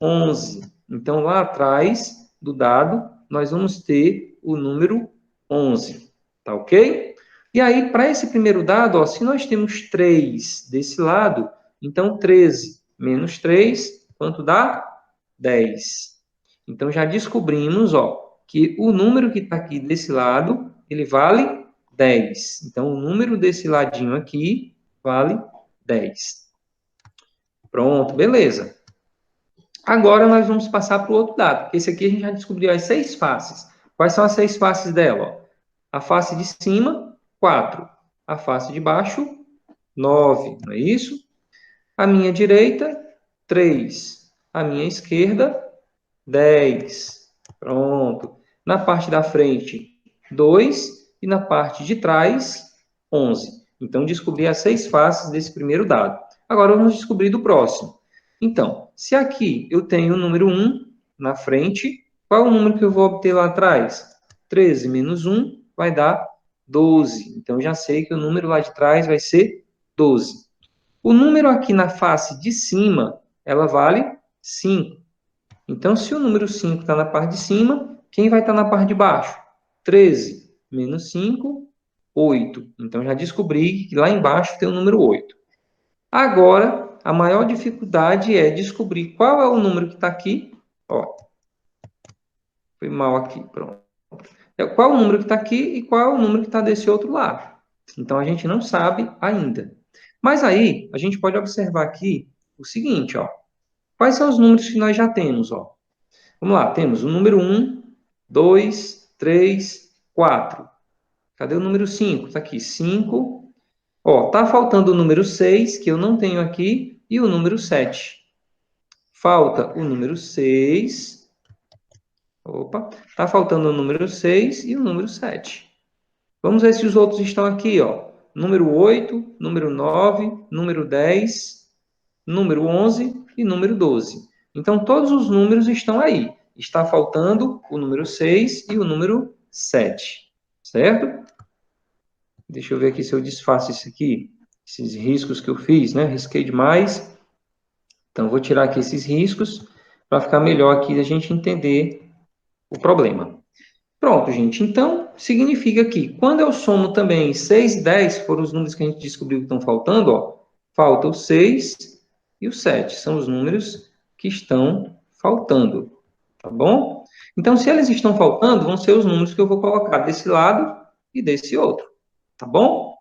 C: 11. Então, lá atrás do dado, nós vamos ter o número 11. Tá ok? E aí, para esse primeiro dado, ó, se nós temos 3 desse lado, então 13 menos 3, quanto dá? 10. Então, já descobrimos, ó, que o número que está aqui desse lado, ele vale 10. Então, o número desse ladinho aqui vale 10. Pronto, beleza. Agora, nós vamos passar para o outro dado, porque esse aqui a gente já descobriu as 6 faces. Quais são as 6 faces dela? Ó? A face de cima, 4. A face de baixo, 9, não é isso? A minha direita, 3. A minha esquerda, 10. Pronto. Na parte da frente, 2. E na parte de trás, 11. Então, descobri as 6 faces desse primeiro dado. Agora, vamos descobrir do próximo. Então, se aqui eu tenho o número 1 na frente, qual é o número que eu vou obter lá atrás? 13 menos 1 vai dar 12. Então, eu já sei que o número lá de trás vai ser 12. O número aqui na face de cima, ela vale 5. Então, se o número 5 está na parte de cima, quem vai estar na parte de baixo? 13 menos 5, 8. Então, já descobri que lá embaixo tem o número 8. Agora, a maior dificuldade é descobrir qual é o número que está aqui. Ó, foi mal aqui, pronto. Qual é o número que está aqui e qual é o número que está desse outro lado. Então, a gente não sabe ainda. Mas aí, a gente pode observar aqui o seguinte, ó. Quais são os números que nós já temos, ó? Vamos lá, temos o número 1, 2, 3, 4. Cadê o número 5? Está aqui, 5. Ó, tá faltando o número 6, que eu não tenho aqui, e o número 7. Falta o número 6. Opa, tá faltando o número 6 e o número 7. Vamos ver se os outros estão aqui, ó. Número 8, número 9, número 10, número 11 e número 12. Então, todos os números estão aí. Está faltando o número 6 e o número 7. Certo? Deixa eu ver aqui se eu desfaço isso aqui. Esses riscos que eu fiz, né? Risquei demais. Então, vou tirar aqui esses riscos para ficar melhor aqui a gente entender o problema. Pronto, gente. Então, significa que quando eu somo também 6 e 10, foram os números que a gente descobriu que estão faltando, ó, falta o 6 e o 7. São os números que estão faltando, tá bom? Então, se eles estão faltando, vão ser os números que eu vou colocar desse lado e desse outro, tá bom?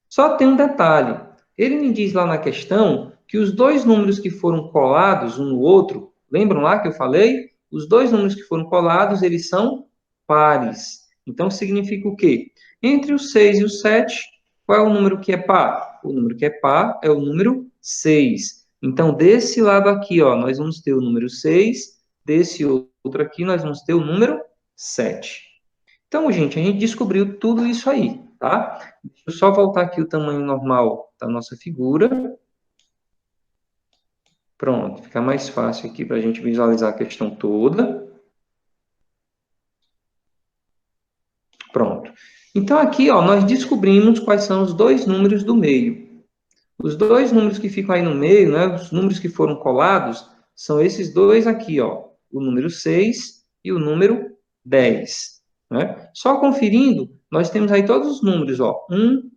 C: Só tem um detalhe. Ele me diz lá na questão que os dois números que foram colados um no outro, lembram lá que eu falei? Os dois números que foram colados, eles são pares. Então, significa o quê? Entre o 6 e o 7, qual é o número que é par? O número que é par é o número 6. Então, desse lado aqui, ó, nós vamos ter o número 6, desse outro aqui, nós vamos ter o número 7. Então, gente, a gente descobriu tudo isso aí, tá? Deixa eu só voltar aqui o tamanho normal da nossa figura. Pronto, fica mais fácil aqui para a gente visualizar a questão toda. Pronto. Então, aqui, ó, nós descobrimos quais são os dois números do meio. Os dois números que ficam aí no meio, né, os números que foram colados, são esses dois aqui, ó, o número 6 e o número 10. Né? Só conferindo, nós temos aí todos os números, ó, 1,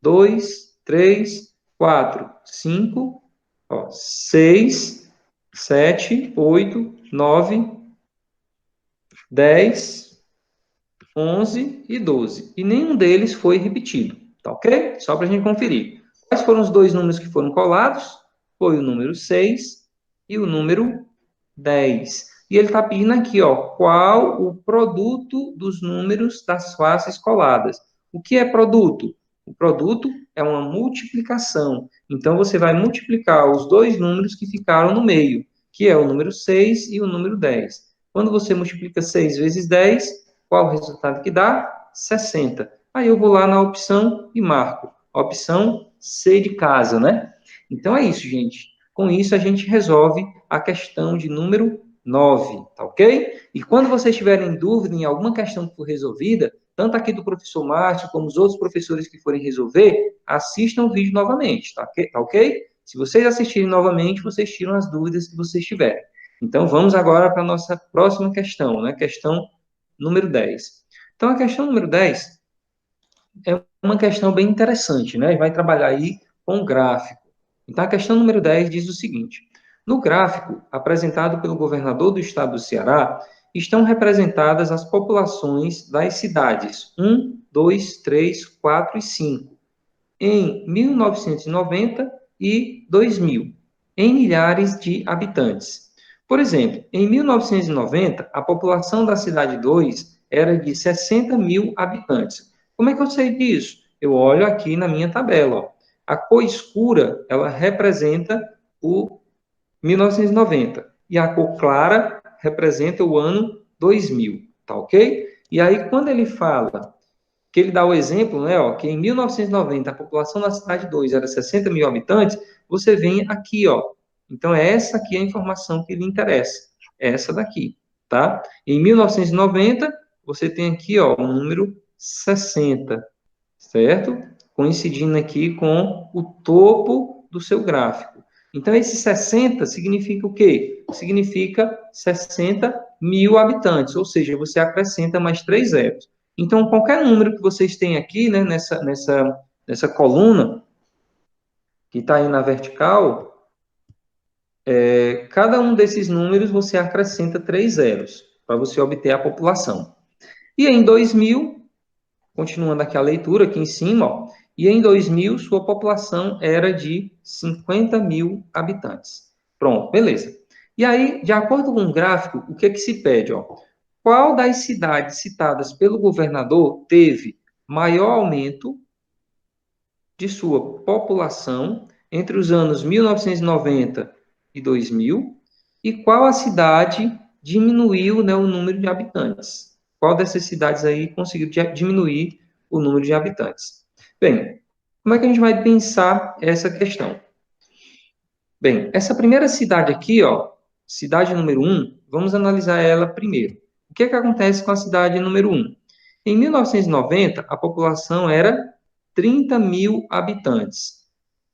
C: 2, 3, 4, 5, ó, 6, 7, 8, 9, 10, 11 e 12. E nenhum deles foi repetido, tá ok? Só para a gente conferir. Quais foram os dois números que foram colados? Foi o número 6 e o número 10. E ele está pedindo aqui, ó, qual o produto dos números das faces coladas. O que é produto? O produto é uma multiplicação. Então, você vai multiplicar os dois números que ficaram no meio, que é o número 6 e o número 10. Quando você multiplica 6 vezes 10, qual o resultado que dá? 60. Aí eu vou lá na opção e marco. A opção C de casa, né? Então é isso, gente. Com isso, a gente resolve a questão de número 9, tá ok? E quando vocês tiverem dúvida em alguma questão que for resolvida, tanto aqui do professor Márcio, como os outros professores que forem resolver, assistam o vídeo novamente, tá ok? Se vocês assistirem novamente, vocês tiram as dúvidas que vocês tiverem. Então, vamos agora para a nossa próxima questão, né? Questão número 10. Então, a questão número 10 é uma questão bem interessante, né? Vai trabalhar aí com gráfico. Então, a questão número 10 diz o seguinte: no gráfico apresentado pelo governador do estado do Ceará, estão representadas as populações das cidades 1, 2, 3, 4 e 5, em 1990 e 2000, em milhares de habitantes. Por exemplo, em 1990, a população da cidade 2 era de 60 mil habitantes. Como é que eu sei disso? Eu olho aqui na minha tabela. Ó. A cor escura, ela representa o 1990. E a cor clara representa o ano 2000, tá ok? E aí, quando ele fala, que ele dá o exemplo, né, ó, que em 1990 a população da cidade 2 era 60 mil habitantes, você vem aqui, ó. Então, é essa aqui a informação que lhe interessa. É essa daqui, tá? Em 1990, você tem aqui, ó, o número 60, certo? Coincidindo aqui com o topo do seu gráfico. Então, esse 60 significa o quê? Significa 60 mil habitantes, ou seja, você acrescenta mais 3 zeros. Então, qualquer número que vocês têm aqui, né, nessa coluna, que está aí na vertical, cada um desses números você acrescenta 3 zeros, para você obter a população. E em 2000, continuando aqui a leitura, aqui em cima, ó, e em 2000, sua população era de 50 mil habitantes. Pronto, beleza. E aí, de acordo com o gráfico, o que é que se pede? Ó? Qual das cidades citadas pelo governador teve maior aumento de sua população entre os anos 1990 e 2000? E qual a cidade diminuiu, né, o número de habitantes? Qual dessas cidades aí conseguiu diminuir o número de habitantes? Bem, como é que a gente vai pensar essa questão? Bem, essa primeira cidade aqui, ó, cidade número 1, vamos analisar ela primeiro. O que é que acontece com a cidade número 1? Em 1990, a população era 30 mil habitantes.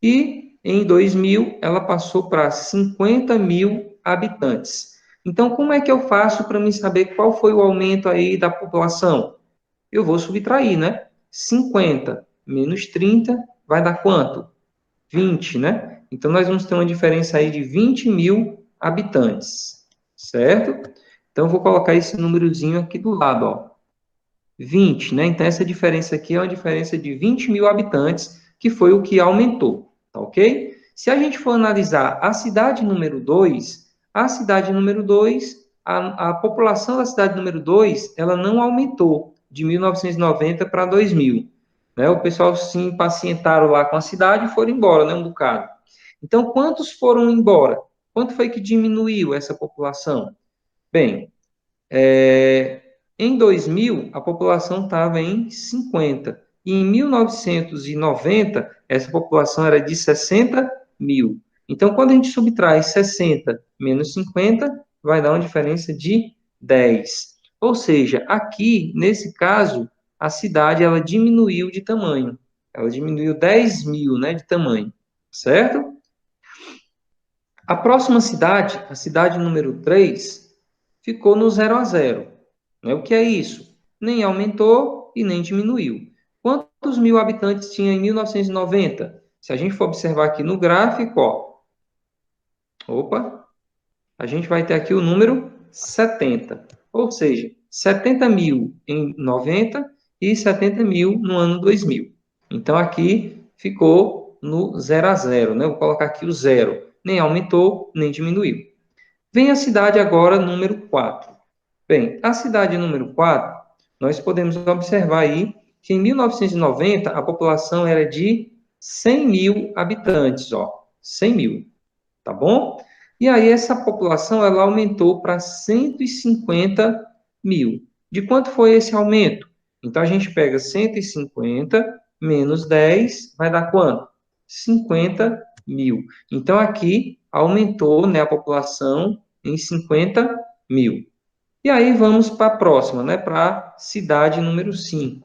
C: E em 2000, ela passou para 50 mil habitantes. Então, como é que eu faço para me saber qual foi o aumento aí da população? Eu vou subtrair, né? 50 menos 30 vai dar quanto? 20, né? Então, nós vamos ter uma diferença aí de 20 mil habitantes, certo? Então, eu vou colocar esse númerozinho aqui do lado, ó. 20, né? Então, essa diferença aqui é uma diferença de 20 mil habitantes que foi o que aumentou, tá ok? Se a gente for analisar a cidade número 2, a população da cidade número 2, ela não aumentou de 1990 para 2000. Né? O pessoal se impacientaram lá com a cidade e foram embora, né, um bocado. Então, quantos foram embora? Quanto foi que diminuiu essa população? Bem, em 2000, a população estava em 50. E em 1990, essa população era de 60 mil. Então, quando a gente subtrai 60 menos 50, vai dar uma diferença de 10. Ou seja, aqui, nesse caso, a cidade ela diminuiu de tamanho. Ela diminuiu 10 mil, né, de tamanho. Certo? A próxima cidade, a cidade número 3, ficou no 0 a 0. Né? O que é isso? Nem aumentou e nem diminuiu. Quantos mil habitantes tinha em 1990? Se a gente for observar aqui no gráfico, a gente vai ter aqui o número 70. Ou seja, 70 mil em 90 e 70 mil no ano 2000. Então, aqui ficou no 0 a 0. Né? Vou colocar aqui o 0. Nem aumentou, nem diminuiu. Vem a cidade agora número 4. Bem, a cidade número 4, nós podemos observar aí que em 1990 a população era de 100 mil habitantes, 100 mil, tá bom? E aí essa população ela aumentou para 150 mil. De quanto foi esse aumento? Então a gente pega 150 menos 10, vai dar quanto? 50 mil. Então aqui aumentou, né, a população em 50 mil. E aí vamos para a próxima, né, para a cidade número 5.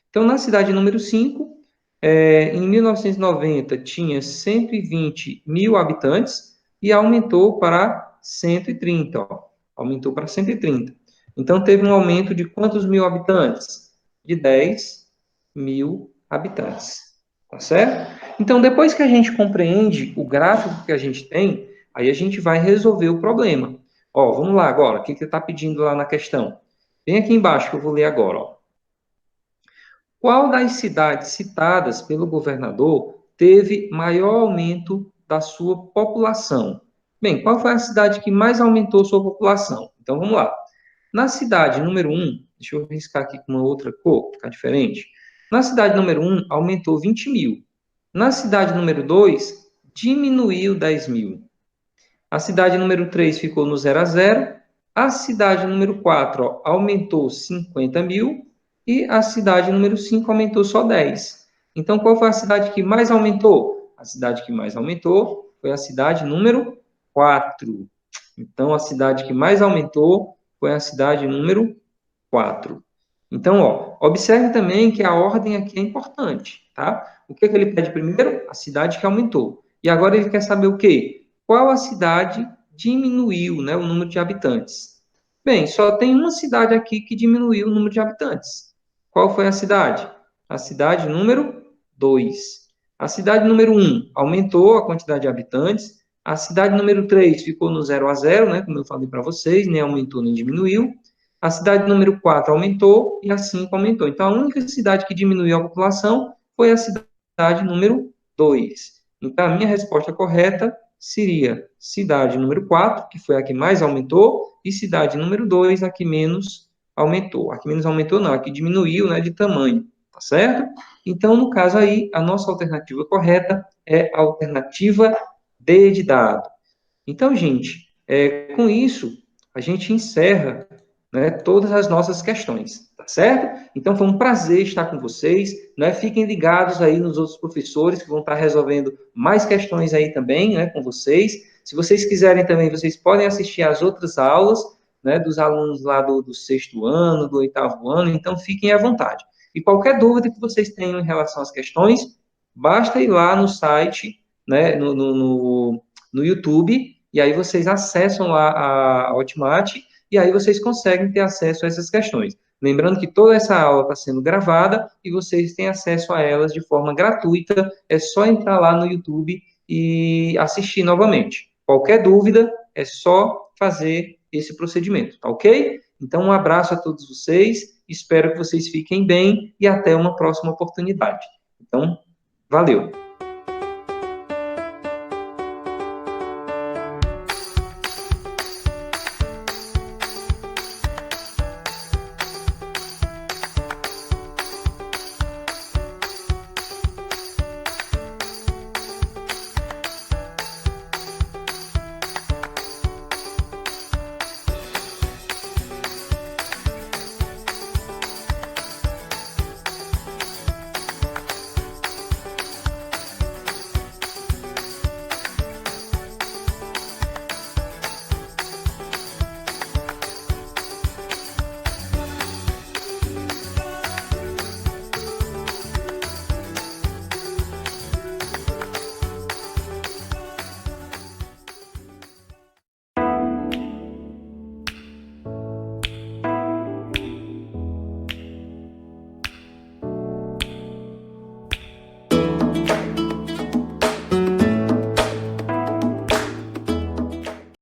C: Então, na cidade número 5, em 1990 tinha 120 mil habitantes e aumentou para 130, aumentou para 130. Então, teve um aumento de quantos mil habitantes? De 10 mil habitantes, tá certo? Então, depois que a gente compreende o gráfico que a gente tem, aí a gente vai resolver o problema. Vamos lá agora, o que está pedindo lá na questão? Vem aqui embaixo que eu vou ler agora, Qual das cidades citadas pelo governador teve maior aumento da sua população? Bem, qual foi a cidade que mais aumentou sua população? Então, vamos lá. Na cidade número 1, deixa eu riscar aqui com uma outra cor, ficar diferente. Na cidade número 1, aumentou 20 mil. Na cidade número 2, diminuiu 10 mil. A cidade número 3 ficou no 0 a 0. A cidade número 4 aumentou 50 mil. E a cidade número 5 aumentou só 10. Então, qual foi a cidade que mais aumentou? A cidade que mais aumentou foi a cidade número 4. Então, a cidade que mais aumentou foi a cidade número 4. Então, observe também que a ordem aqui é importante, tá? O que ele pede primeiro? A cidade que aumentou. E agora ele quer saber o quê? Qual a cidade diminuiu, né, o número de habitantes? Bem, só tem uma cidade aqui que diminuiu o número de habitantes. Qual foi a cidade? A cidade número 2. A cidade número 1 aumentou a quantidade de habitantes. A cidade número 3 ficou no 0 a 0, né, como eu falei para vocês, nem aumentou nem diminuiu. A cidade número 4 aumentou e a 5 aumentou. Então, a única cidade que diminuiu a população foi a cidade número 2. Então, a minha resposta correta seria cidade número 4, que foi a que mais aumentou, e cidade número 2, a que menos aumentou. A que menos aumentou não, a que diminuiu, né, de tamanho, tá certo? Então, no caso aí, a nossa alternativa correta é a alternativa D de dado. Então, gente, com isso, a gente encerra, né, todas as nossas questões, tá certo? Então, foi um prazer estar com vocês, né? Fiquem ligados aí nos outros professores que vão estar resolvendo mais questões aí também, né, com vocês. Se vocês quiserem também, vocês podem assistir às outras aulas, né, dos alunos lá do 6º ano, do 8º ano, então fiquem à vontade. E qualquer dúvida que vocês tenham em relação às questões, basta ir lá no site, né, no YouTube, e aí vocês acessam lá a Hotmart, e aí vocês conseguem ter acesso a essas questões. Lembrando que toda essa aula está sendo gravada e vocês têm acesso a elas de forma gratuita, é só entrar lá no YouTube e assistir novamente. Qualquer dúvida, é só fazer esse procedimento, tá ok? Então, um abraço a todos vocês, espero que vocês fiquem bem e até uma próxima oportunidade. Então, Valeu!